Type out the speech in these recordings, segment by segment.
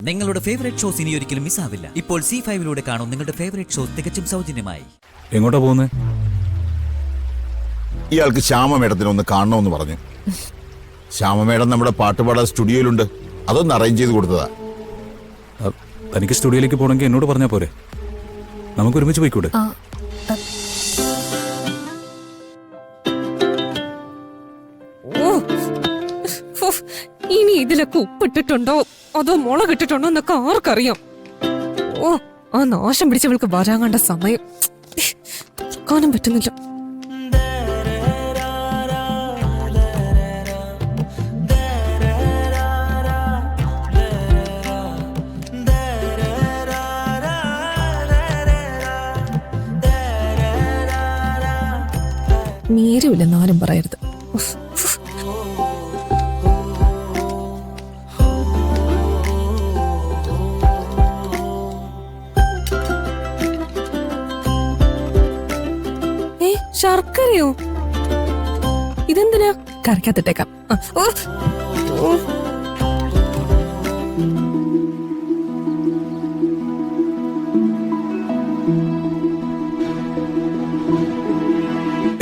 നിങ്ങളുടെ favourite shows ഇനി ഒരിക്കലും മിസ്സാവില്ല. ഇപ്പോൾ C5 കാണും നിങ്ങളുടെ ഫേവറേറ്റ് ഷോസ് തികച്ചും സൗജന്യമായി. എങ്ങോട്ടാ പോകുന്നത്? ഇയാൾക്ക് ശ്യാമ മേഡത്തിനെ ഒന്ന് കാണണമെന്ന് പറഞ്ഞു. ശ്യാമ മേഡം നമ്മുടെ പാട്ടുപാടാ സ്റ്റുഡിയോയിലുണ്ട്. അതൊന്ന് അറേഞ്ച് ചെയ്ത് കൊടുത്തതാ. തനിക്ക് സ്റ്റുഡിയോയിലേക്ക് പോകണമെങ്കിൽ എന്നോട് പറഞ്ഞാൽ പോരെ, നമുക്ക് ഒരുമിച്ച് പോയിക്കൂടെ? ഇനി ഇതിലൊക്കെ ഉപ്പിട്ടിട്ടുണ്ടോ അതോ മുളകിട്ടിട്ടുണ്ടോ എന്നൊക്കെ ആർക്കറിയാം. ഓ, ആ നാശം പിടിച്ചവൾക്ക് വരാൻ കണ്ട സമയം കാണാൻ പറ്റുന്നില്ല. നേരുമില്ലെന്നാലും പറയരുത്. ശർക്കരയോ? ഇതെന്തിനാ? കറിക്കത്തിട്ടേക്കാം.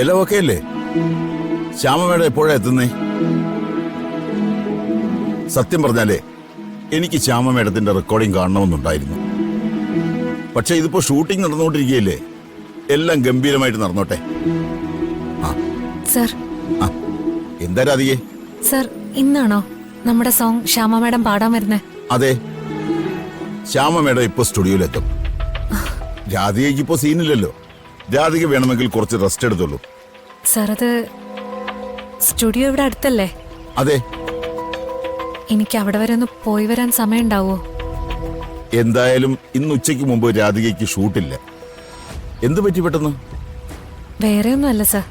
എല്ലാം ഓക്കെ അല്ലേ? ശ്യാമ മേഡം എപ്പോഴാ എത്തുന്നേ? സത്യം പറഞ്ഞാലേ എനിക്ക് ശ്യാമ മേഡത്തിന്റെ റെക്കോർഡിംഗ് കാണണമെന്നുണ്ടായിരുന്നു. പക്ഷെ ഇതിപ്പോ ഷൂട്ടിംഗ് നടന്നുകൊണ്ടിരിക്കുകയല്ലേ. എല്ലാം ഗംഭീരമായിട്ട് നടന്നോട്ടെ. സർ, എന്താ രാധികേ? സർ, ഇന്നാണോ നമ്മുടെ സോങ് ശ്യാമ മേഡം പാടാൻ വരുന്നേ? അതെ, ശ്യാമ മേഡം ഇപ്പൊ സ്റ്റുഡിയോയിലെത്തും. രാധികയ്ക്ക് ഇപ്പോ സീനില്ലല്ലോ. രാധിക വേണമെങ്കിൽ കുറച്ച് റെസ്റ്റ് എടുത്തുള്ളൂ. സർ, അത് സ്റ്റുഡിയോ ഇവിടെ അടുത്തല്ലേ? അതെ. എനിക്ക് അവിടെ വരെ ഒന്ന് പോയി വരാൻ സമയം ഉണ്ടാവോ? എന്തായാലും ഇന്ന് ഉച്ചയ്ക്ക് മുമ്പ് രാധികയ്ക്ക് ഷൂട്ടില്ല. എന്ത് പറ്റി പെട്ടെന്ന്? വേറെ ഒന്നുമല്ല സർ,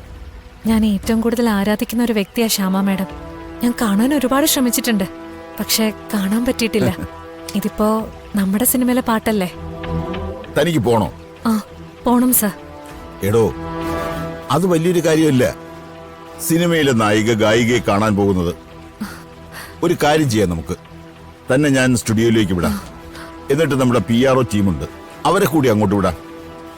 ഞാൻ ഏറ്റവും കൂടുതൽ ആരാധിക്കുന്ന ഒരു വ്യക്തിയാ ശ്യാമ മേഡം. ഞാൻ കാണാൻ ഒരുപാട് ശ്രമിച്ചിട്ടുണ്ട്, പക്ഷെ കാണാൻ പറ്റിയിട്ടില്ല. ഇതിപ്പോ നമ്മുടെ സിനിമയിലെ പാട്ടല്ലേ. തനിക്ക് പോണോ? ആ, പോണം സർ. എടോ, അത് വലിയൊരു കാര്യമല്ല. സിനിമയിലെ നായിക ഗായികയെ കാണാൻ പോകുന്നത്. ഒരു കാര്യം ചെയ്യാം, നമുക്ക് തന്നെ ഞാൻ സ്റ്റുഡിയോയിലേക്ക് വിടാം. എന്നിട്ട് നമ്മുടെ PRO ടീമുണ്ട്, അവരെ കൂടി അങ്ങോട്ട് വിടാം.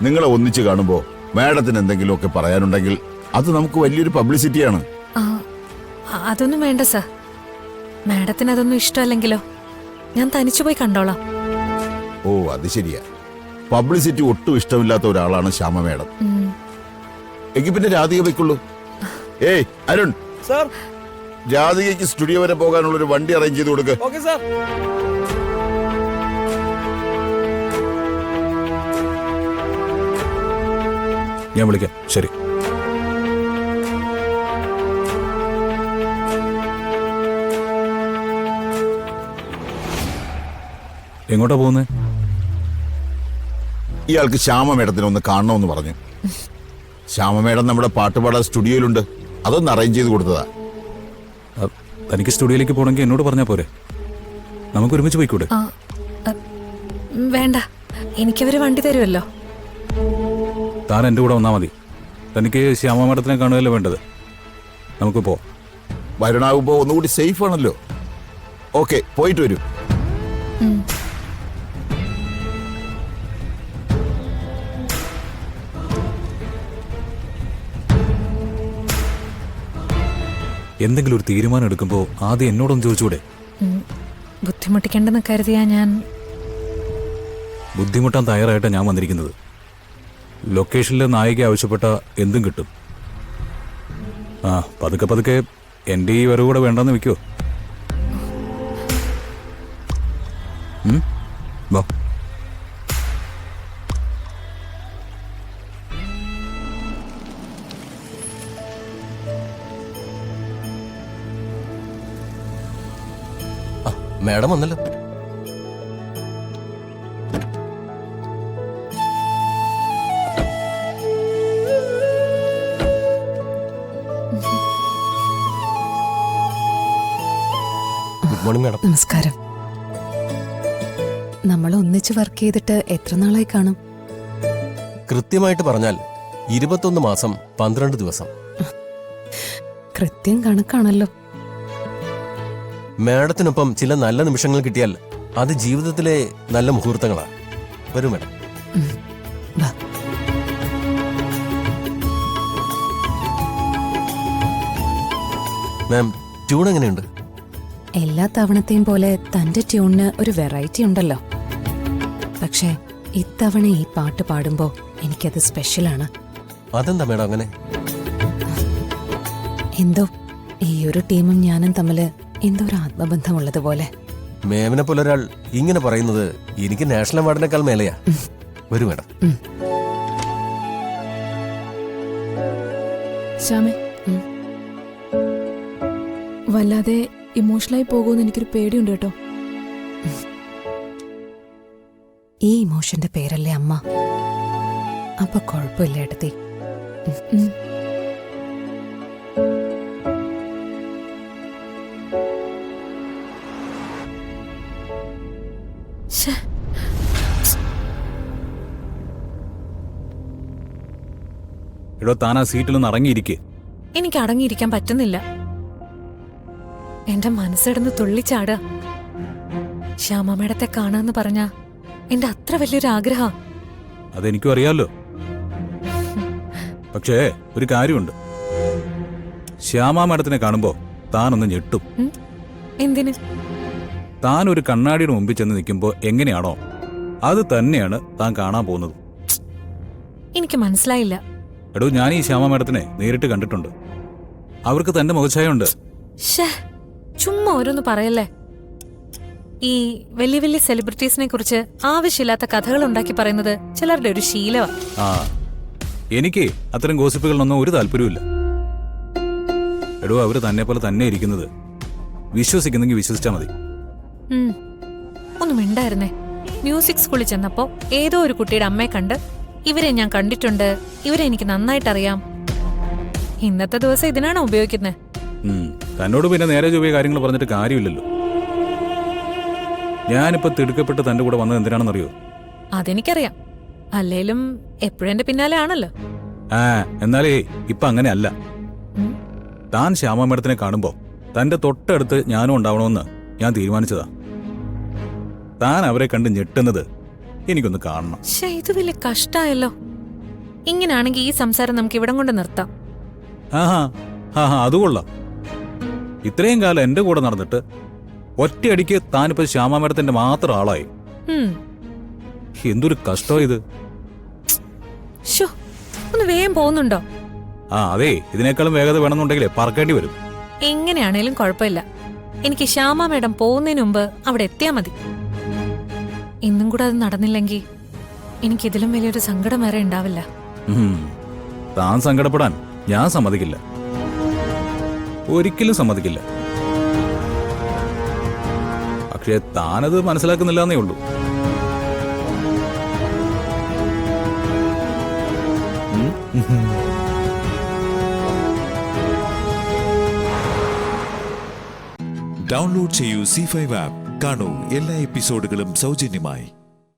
നിങ്ങളെ ഒന്നിച്ച് കാണുമ്പോ മാഡത്തിന് എന്തെങ്കിലുമൊക്കെ പറയാനുണ്ടെങ്കിൽ അത് നമുക്ക് വലിയൊരു പബ്ലിസിറ്റിയാണ്. അതൊന്നും വേണ്ട സർ. മാഡത്തിന് അതൊന്നും ഇഷ്ടമല്ലെങ്കിലോ ഞാൻ തനിച്ചു പോയി കണ്ടോളാം. ഓ, അത് ശരിയാ. പബ്ലിസിറ്റി ഒട്ടും ഇഷ്ടമില്ലാത്ത ഒരാളാണ് ശ്യാമ മേഡം. എങ്കിൽ പിന്നെ രാധിക വെക്കുള്ളൂ. ഏയ് അരുൺ സർ, രാധികയ്ക്ക് സ്റ്റുഡിയോ വരെ പോകാനുള്ള ഒരു വണ്ടി അറേഞ്ച് ചെയ്ത് കൊടുക്ക്. Okay sir. ഞാൻ വിളിക്കാം. ശരി. എങ്ങോട്ടാ പോകുന്നത്? ഇയാൾക്ക് ശ്യാമ മേഡത്തിനെ ഒന്ന് കാണണമെന്ന് പറഞ്ഞു. ശ്യാമ മേഡം നമ്മുടെ പാട്ടുപാടാ സ്റ്റുഡിയോയിലുണ്ട്. അതൊന്ന് അറേഞ്ച് ചെയ്ത് കൊടുത്തതാ. തനിക്ക് സ്റ്റുഡിയോയിലേക്ക് പോകണമെങ്കിൽ എന്നോട് പറഞ്ഞാൽ പോരെ, നമുക്ക് ഒരുമിച്ച് പോയിക്കൂടെ? വേണ്ട, എനിക്കവര് വണ്ടി തരുമല്ലോ. താൻ എൻ്റെ കൂടെ വന്നാൽ മതി. തനിക്ക് ശ്യാമ മേഡത്തിനെ കാണുകയല്ലേ വേണ്ടത്. നമുക്ക് പോവാം. വരണാകുമ്പോ ഒന്നുകൂടി സേഫ് ആണല്ലോ. ഓക്കെ, പോയിട്ട് വരൂ. എന്തെങ്കിലും ഒരു തീരുമാനം എടുക്കുമ്പോൾ ആദ്യം എന്നോടൊന്ന് ചോദിച്ചൂടെ? ബുദ്ധിമുട്ടിക്കേണ്ടെന്ന് കരുതിയാ ഞാൻ. ബുദ്ധിമുട്ടാൻ തയ്യാറായിട്ടാണ് ഞാൻ വന്നിരിക്കുന്നത്. ലൊക്കേഷനിലെ നായിക ആവശ്യപ്പെട്ട എന്തും കിട്ടും. പതുക്കെ പതുക്കെ എൻ്റെ ഈ വരവ് കൂടെ വേണ്ടെന്ന് വെക്കോ? വാ. മാഡം വന്നല്ലോ. Good morning madam. നമസ്കാരം. നമ്മൾ ഒന്നിച്ച് വർക്ക് ചെയ്തിട്ട് എത്ര നാളായി കാണും? കൃത്യമായിട്ട് പറഞ്ഞാൽ 21 മാസം 12 ദിവസം. കൃത്യം കണക്കാണല്ലോ. മാഡത്തിനൊപ്പം ചില നല്ല നിമിഷങ്ങൾ കിട്ടിയാൽ അത് ജീവിതത്തിലെ നല്ല മുഹൂർത്തങ്ങളാ. വരൂ മാഡം. വാ. മാം, ട്യൂൺ എങ്ങനെയുണ്ട്? എല്ലാ തവണത്തെയും പോലെ തന്റെ ട്യൂണിന് ഒരു വെറൈറ്റി ഉണ്ടല്ലോ. പക്ഷേ ഇത്തവണ ഈ പാട്ട് പാടുമ്പോ എനിക്കത് സ്പെഷ്യലാണ്. അതെന്താ മാഡം അങ്ങനെ? എന്തോ ഈ ഒരു ടീമും ഞാനും തമ്മില് എന്തോ ഒരു ആത്മബന്ധമുള്ളതുപോലെ. മേമിനെ പോലെ ഒരാൾ ഇങ്ങനെ പറയുന്നത് എനിക്ക് നാഷണൽ അവാർഡിനേക്കാൾ മേലെയാ. വരൂ മാഡം. ശ്യാമേ, വല്ലാതെ ഇമോഷണലായി പോകുമെന്ന് എനിക്കൊരു പേടിയുണ്ട് കേട്ടോ. ഈ ഇമോഷന്റെ പേരല്ലേ അമ്മ. അപ്പൊ കുഴപ്പമില്ല ഏട്ടത്തി. ശ്ശേ, എടോ, താൻ ആ സീറ്റിലൊന്ന് ഇറങ്ങിയിരിക്കേ. എനിക്ക് അടങ്ങിയിരിക്കാൻ പറ്റുന്നില്ല. എന്റെ മനസ്സിടന്ന് തുള്ളിച്ചാടുക. ശ്യാമ മേഡത്തെ കാണാന്ന് പറഞ്ഞ എന്റെ അത്ര വലിയൊരു ആഗ്രഹം. അതെനിക്കും അറിയാമല്ലോ. പക്ഷേ ഒരു കാര്യമുണ്ട്. ശ്യാമ മാഡത്തിനെ കാണുമ്പോ താനൊന്ന് ഞെട്ടും. എന്തിന്? താൻ ഒരു കണ്ണാടിയുടെ മുമ്പിൽ ചെന്ന് നിൽക്കുമ്പോ എങ്ങനെയാണോ അത് തന്നെയാണ് താൻ കാണാൻ പോകുന്നത്. എനിക്ക് മനസ്സിലായില്ല. എടോ, ഞാൻ ഈ ശ്യാമ മാഡത്തിനെ നേരിട്ട് കണ്ടിട്ടുണ്ട്. അവർക്ക് തന്റെ മുഖച്ഛായുണ്ട്. ഷേ, ചുമ്മാ ഓരോന്ന് പറയല്ലേ. ഈ വലിയ വലിയ സെലിബ്രിറ്റീസിനെ കുറിച്ച് ആവശ്യമില്ലാത്ത കഥകൾ ഉണ്ടാക്കി പറയുന്നത് ചിലരുടെ ഒരു ശീലമാണ്. ആ, എനിക്ക് അത്തരം ഗോസിപ്പുകളിലൊന്നും ഒരു താല്പര്യമില്ല. എടോ, അവര് തന്നെ പോലെ തന്നെ ഇരിക്കുന്നത്. വിശ്വസിക്കുന്നെങ്കിൽ വിശ്വസിച്ചാ മതി. ഒന്നും മിണ്ടായിരുന്നേ. മ്യൂസിക് സ്കൂളിൽ ചെന്നപ്പോ ഏതോ ഒരു കുട്ടിയുടെ അമ്മയെ കണ്ട് ഇവരെ ഞാൻ കണ്ടിട്ടുണ്ട്, ഇവരെ എനിക്ക് നന്നായിട്ടറിയാം. ഇന്നത്തെ ദിവസം ഇതിനാണോ ഉപയോഗിക്കുന്നത്? തന്നോട് പിന്നെ നേരെ ചൊവ്വേ കാര്യങ്ങൾ പറഞ്ഞിട്ട് കാര്യമില്ലല്ലോ. ഞാനിപ്പോ തിടുക്കപ്പെട്ട് തന്റെ കൂടെ വന്നത് എന്തിനാണെന്നറിയോ? അതെനിക്കറിയാം. അല്ലേലും എപ്പോഴും എന്റെ പിന്നാലെ ആണല്ലോ. എന്നാലേ ഇപ്പൊ അങ്ങനെ അല്ല. താൻ ശ്യാമ മേഡത്തിനെ കാണുമ്പോ തന്റെ തൊട്ടടുത്ത് ഞാനും ഉണ്ടാവണമെന്ന് ഞാൻ തീരുമാനിച്ചതാ. താൻ അവരെ കണ്ട് ഞെട്ടുന്നത് എനിക്കൊന്ന് കാണണം. പക്ഷേ ഇത് വലിയ കഷ്ടായല്ലോ. ഇങ്ങനാണെങ്കിൽ ഈ സംസാരം നമുക്ക് ഇവിടം കൊണ്ട് നിർത്താം. അത് കൊള്ളാം. ഇത്രയും കാലം എന്റെ കൂടെ നടന്നിട്ട് ഒറ്റയടിക്ക് താനിപ്പോ ശ്യാമ മേഡത്തിന്റെ മാത്രം ആളായി. എന്തൊരു കഷ്ടോ ഇത്. ശോ, ഒന്ന് വേഗം പോകുന്നുണ്ടോ? അതെ, ഇതിനേക്കാളും വേഗത വേണമെന്നുണ്ടെങ്കിലേ പറക്കേണ്ടി വരും. എങ്ങനെയാണേലും കുഴപ്പമില്ല. എനിക്ക് ശ്യാമ മേഡം പോകുന്നതിന് മുമ്പ് അവിടെ എത്തിയാ മതി. ഇന്നും കൂടെ അത് നടന്നില്ലെങ്കിൽ എനിക്കിതിലും വലിയൊരു സങ്കടം വേറെ ഉണ്ടാവില്ല. താൻ സങ്കടപ്പെടാൻ ഞാൻ സമ്മതിക്കില്ല. ഒരിക്കലും സമ്മതിക്കില്ല. പക്ഷേ താനത് മനസ്സിലാക്കുന്നില്ല എന്നേ ഉള്ളൂ. ഡൗൺലോഡ് ചെയ്യൂ C5 ആപ്പ്. കാണൂ എല്ലാ എപ്പിസോഡുകളും സൗജന്യമായി.